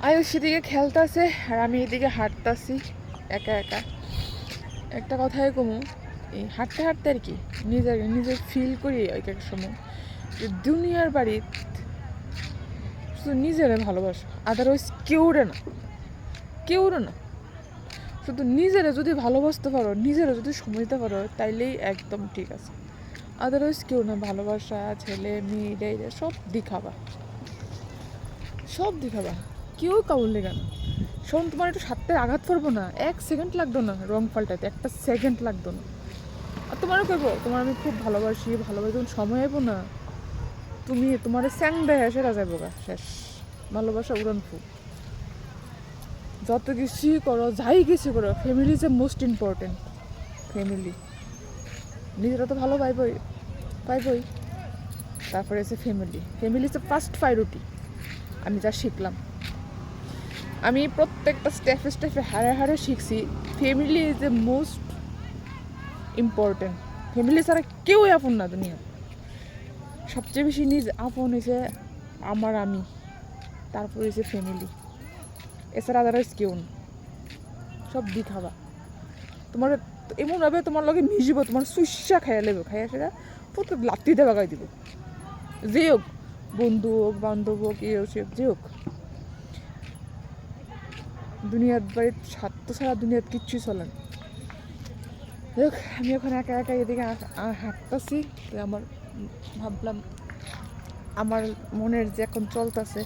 আয়ুষ সেদিকে খেলতেছে আর আমি এদিকে হাঁটতাছি একা একা। একটা কথাই কমু, এই হাঁটতে হাঁটতে আর কি নিজের নিজে ফিল করি এক এক সময় যে দুনিয়ার বাড়ি শুধু নিজেরে ভালোবাসো, আদারওয়াইজ কেউরে না, কেউরে না। শুধু নিজেরা যদি ভালোবাসতে পারো, নিজেরা যদি সময় দিতে পারো, তাইলেই একদম ঠিক আছে। আদারওয়াইজ কেউ না। ভালোবাসা ছেলে মেয়ে এটা সব দিখাবা, সব দিখাবা, কেউ কাউর লেগে না। শোন, তোমার একটু সাথে আঘাত করবো না, 1 সেকেন্ড লাগতো না রং পাল্টাইতে, 1 সেকেন্ড লাগতো না। আর তোমারও করবো, তোমার আমি খুব ভালোবাসি, ভালোবাসি যখন সময় আইবো না, তুমি তোমার স্যাং দেয় সেটা যাবো গা, শেষ। ভালোবাসা উড়ান ফুল। যত কিছুই করো, যাই কিছু করো, family is a most important. Family নিজেরা তো ভালো পাইবই পাইবই, তারপরে আছে family. Family is a first priority. আমি যা শিখলাম, আমি প্রত্যেকটা স্টেপে স্টেপে হারে হারে শিখছি, family is a most important. Family ছাড়া কেউই আপন না দুনিয়া। সবচেয়ে বেশি নিজ আপন হয়েছে আমার আমি, তারপরে হয়েছে ফ্যামিলি, এছাড়া আদারওয়াইজ কেউ না। সব দি খাবা তোমার এমনভাবে তোমার লগে মিশিব, তোমার সুস্যা খাইয়া লেবে, খাইয়া সেটা প্রত্যেক লাত্তিতে বাগাই দিব। যে হোক, বন্ধু হোক, বান্ধব হোক, এ হোক, সে হোক, যে হোক। দুনিয়ার বাড়ির স্বার্থ ছাড়া দুনিয়ার কিচ্ছুই চলে না। দেখ, আমি এখন একা একা এদিকে হাঁটতেছি। আমার ভাবলাম আমার মনের যে এখন চলতেছে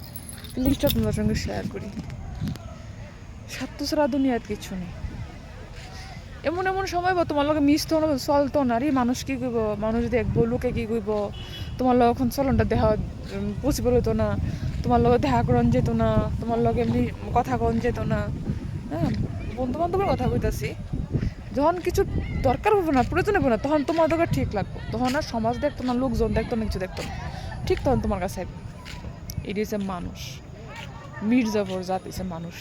ফিলিংসটা তোমার সঙ্গে শেয়ার করি। স্বার্থ ছাড়া দুনিয়ার কিছু নেই। এমন এমন সময় বা তোমার লগে মিশতো না, চলতো না রে, মানুষ কী করব, মানুষ দেখবো, লোকে কী করব, তোমার লগে এখন চলনটা দেখা পসিবল হতো না, তোমার লগে দেখা করন যেত না, তোমার লগে এমনি কথা কন যেত না। হ্যাঁ, বন্ধু বান্ধবের কথা কইতাছি। যখন কিছু দরকার হবে না, প্রয়োজন হবে না, তখন তোমার দরকার ঠিক লাগবে, তখন আর সমাজ দেখতো না, লোকজন দেখতো না, কিছু দেখতো না, ঠিক তখন তোমার কাছে ইট ইজ এ মানুষ। মির্জাফর জাত ইজ এ মানুষ।